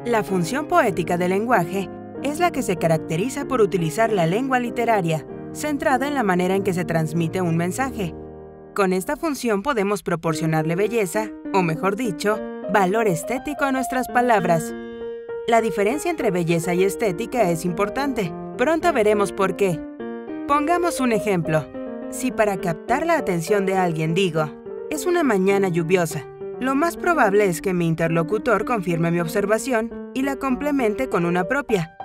La función poética del lenguaje es la que se caracteriza por utilizar la lengua literaria, centrada en la manera en que se transmite un mensaje. Con esta función podemos proporcionarle belleza, o mejor dicho, valor estético a nuestras palabras. La diferencia entre belleza y estética es importante. Pronto veremos por qué. Pongamos un ejemplo. Si para captar la atención de alguien digo, es una mañana lluviosa, lo más probable es que mi interlocutor confirme mi observación y la complemente con una propia.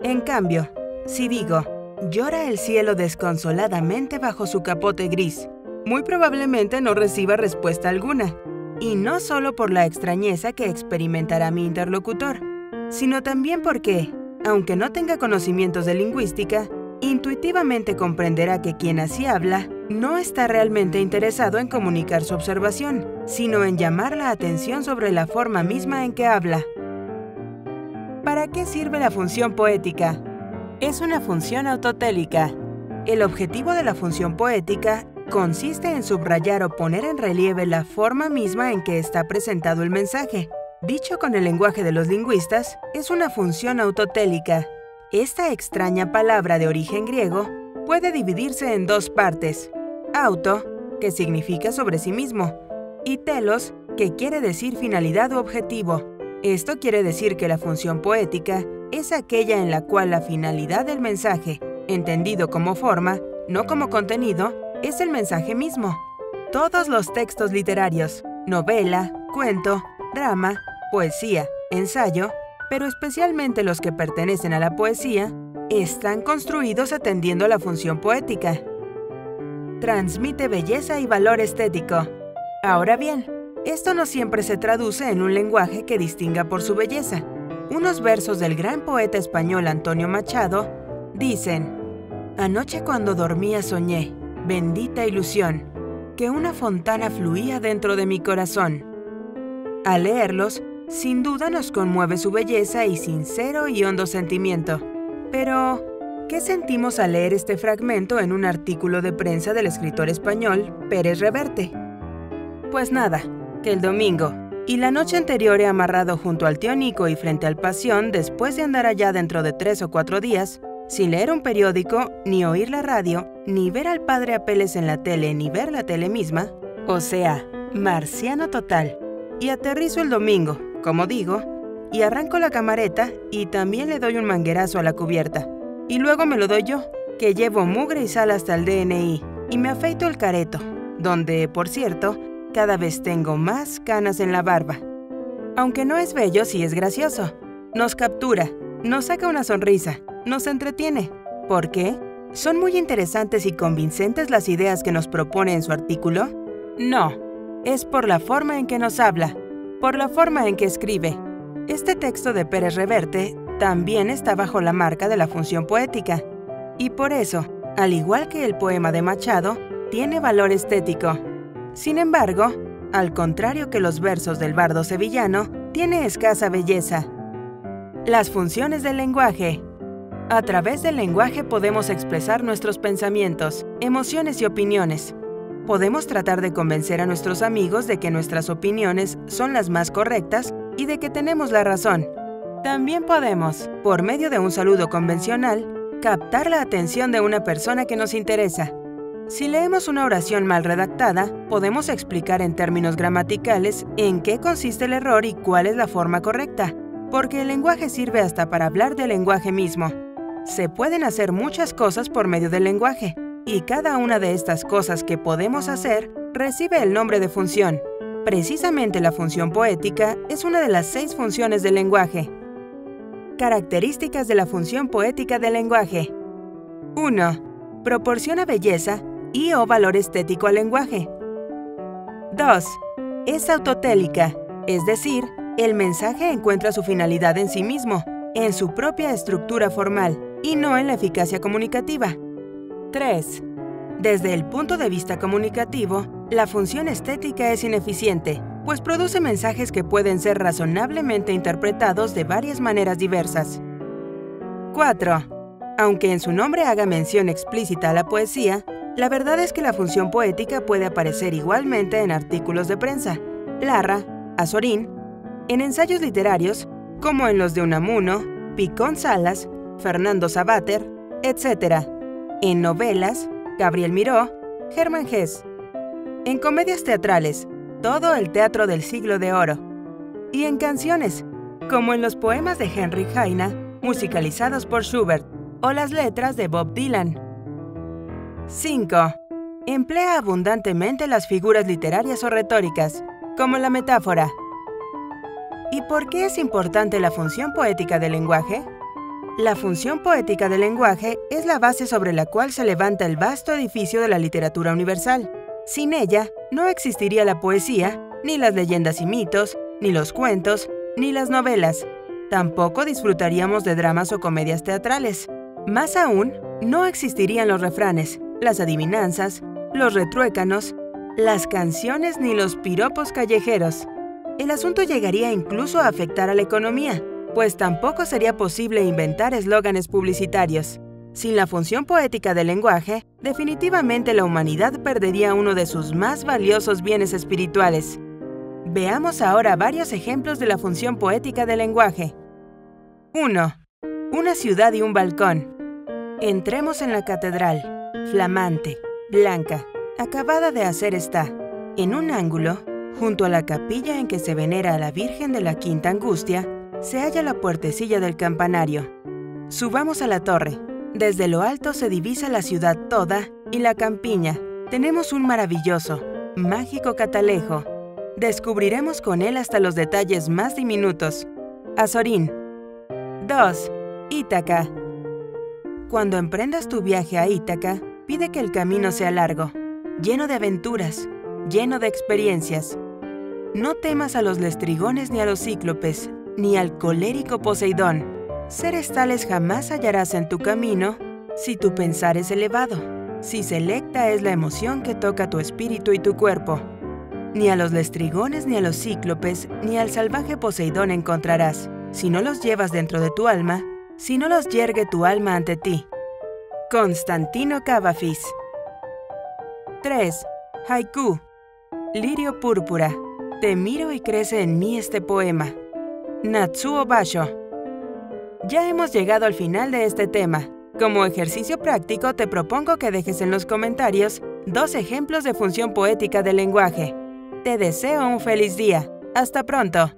En cambio, si digo, llora el cielo desconsoladamente bajo su capote gris, muy probablemente no reciba respuesta alguna, y no solo por la extrañeza que experimentará mi interlocutor, sino también porque, aunque no tenga conocimientos de lingüística, intuitivamente comprenderá que quien así habla no está realmente interesado en comunicar su observación, sino en llamar la atención sobre la forma misma en que habla. ¿Para qué sirve la función poética? Es una función autotélica. El objetivo de la función poética consiste en subrayar o poner en relieve la forma misma en que está presentado el mensaje. Dicho con el lenguaje de los lingüistas, es una función autotélica. Esta extraña palabra de origen griego puede dividirse en dos partes: auto, que significa sobre sí mismo, y telos, que quiere decir finalidad u objetivo. Esto quiere decir que la función poética es aquella en la cual la finalidad del mensaje, entendido como forma, no como contenido, es el mensaje mismo. Todos los textos literarios, novela, cuento, drama, poesía, ensayo, pero especialmente los que pertenecen a la poesía, están construidos atendiendo a la función poética. Transmite belleza y valor estético. Ahora bien, esto no siempre se traduce en un lenguaje que distinga por su belleza. Unos versos del gran poeta español Antonio Machado dicen: anoche cuando dormía soñé, bendita ilusión, que una fontana fluía dentro de mi corazón. Al leerlos, sin duda nos conmueve su belleza y sincero y hondo sentimiento. Pero, ¿qué sentimos al leer este fragmento en un artículo de prensa del escritor español Pérez Reverte? Pues nada, que el domingo y la noche anterior he amarrado junto al tío Nico y frente al Pasión después de andar allá dentro de 3 o 4 días, sin leer un periódico, ni oír la radio, ni ver al padre Apeles en la tele, ni ver la tele misma, o sea, marciano total. Y aterrizo el domingo, como digo, y arranco la camareta y también le doy un manguerazo a la cubierta. Y luego me lo doy yo, que llevo mugre y sal hasta el DNI, y me afeito el careto, donde, por cierto, cada vez tengo más canas en la barba. Aunque no es bello, sí es gracioso. Nos captura, nos saca una sonrisa, nos entretiene. ¿Por qué? ¿Son muy interesantes y convincentes las ideas que nos propone en su artículo? No, es por la forma en que nos habla, por la forma en que escribe. Este texto de Pérez Reverte también está bajo la marca de la función poética, y por eso, al igual que el poema de Machado, tiene valor estético. Sin embargo, al contrario que los versos del bardo sevillano, tiene escasa belleza. Las funciones del lenguaje. A través del lenguaje podemos expresar nuestros pensamientos, emociones y opiniones. Podemos tratar de convencer a nuestros amigos de que nuestras opiniones son las más correctas y de que tenemos la razón. También podemos, por medio de un saludo convencional, captar la atención de una persona que nos interesa. Si leemos una oración mal redactada, podemos explicar en términos gramaticales en qué consiste el error y cuál es la forma correcta, porque el lenguaje sirve hasta para hablar del lenguaje mismo. Se pueden hacer muchas cosas por medio del lenguaje, y cada una de estas cosas que podemos hacer recibe el nombre de función. Precisamente la función poética es una de las 6 funciones del lenguaje. Características de la función poética del lenguaje. 1. Proporciona belleza y o valor estético al lenguaje. 2. Es autotélica, es decir, el mensaje encuentra su finalidad en sí mismo, en su propia estructura formal, y no en la eficacia comunicativa. 3. Desde el punto de vista comunicativo, la función estética es ineficiente, pues produce mensajes que pueden ser razonablemente interpretados de varias maneras diversas. 4. Aunque en su nombre haga mención explícita a la poesía, la verdad es que la función poética puede aparecer igualmente en artículos de prensa, Larra, Azorín, en ensayos literarios, como en los de Unamuno, Picón Salas, Fernando Savater, etc. En novelas, Gabriel Miró, Germán Gess. En comedias teatrales, todo el teatro del siglo de oro. Y en canciones, como en los poemas de Heinrich Heine, musicalizados por Schubert, o las letras de Bob Dylan. 5. Emplea abundantemente las figuras literarias o retóricas, como la metáfora. ¿Y por qué es importante la función poética del lenguaje? La función poética del lenguaje es la base sobre la cual se levanta el vasto edificio de la literatura universal. Sin ella, no existiría la poesía, ni las leyendas y mitos, ni los cuentos, ni las novelas. Tampoco disfrutaríamos de dramas o comedias teatrales. Más aún, no existirían los refranes, las adivinanzas, los retruécanos, las canciones ni los piropos callejeros. El asunto llegaría incluso a afectar a la economía, pues tampoco sería posible inventar eslóganes publicitarios. Sin la función poética del lenguaje, definitivamente la humanidad perdería uno de sus más valiosos bienes espirituales. Veamos ahora varios ejemplos de la función poética del lenguaje. 1. Una ciudad y un balcón. Entremos en la catedral, flamante, blanca, acabada de hacer está. En un ángulo, junto a la capilla en que se venera a la Virgen de la Quinta Angustia, se halla la puertecilla del campanario. Subamos a la torre. Desde lo alto se divisa la ciudad toda y la campiña. Tenemos un maravilloso, mágico catalejo. Descubriremos con él hasta los detalles más diminutos. Azorín. 2. Ítaca. Cuando emprendas tu viaje a Ítaca, pide que el camino sea largo, lleno de aventuras, lleno de experiencias. No temas a los lestrigones ni a los cíclopes, ni al colérico Poseidón. Seres tales jamás hallarás en tu camino si tu pensar es elevado, si selecta es la emoción que toca tu espíritu y tu cuerpo. Ni a los lestrigones ni a los cíclopes ni al salvaje Poseidón encontrarás, si no los llevas dentro de tu alma, si no los yergue tu alma ante ti. Constantino Cavafis. 3. Haiku. Lirio púrpura. Te miro y crece en mí este poema. Natsuo Basho. Ya hemos llegado al final de este tema. Como ejercicio práctico, te propongo que dejes en los comentarios 2 ejemplos de función poética del lenguaje. Te deseo un feliz día. ¡Hasta pronto!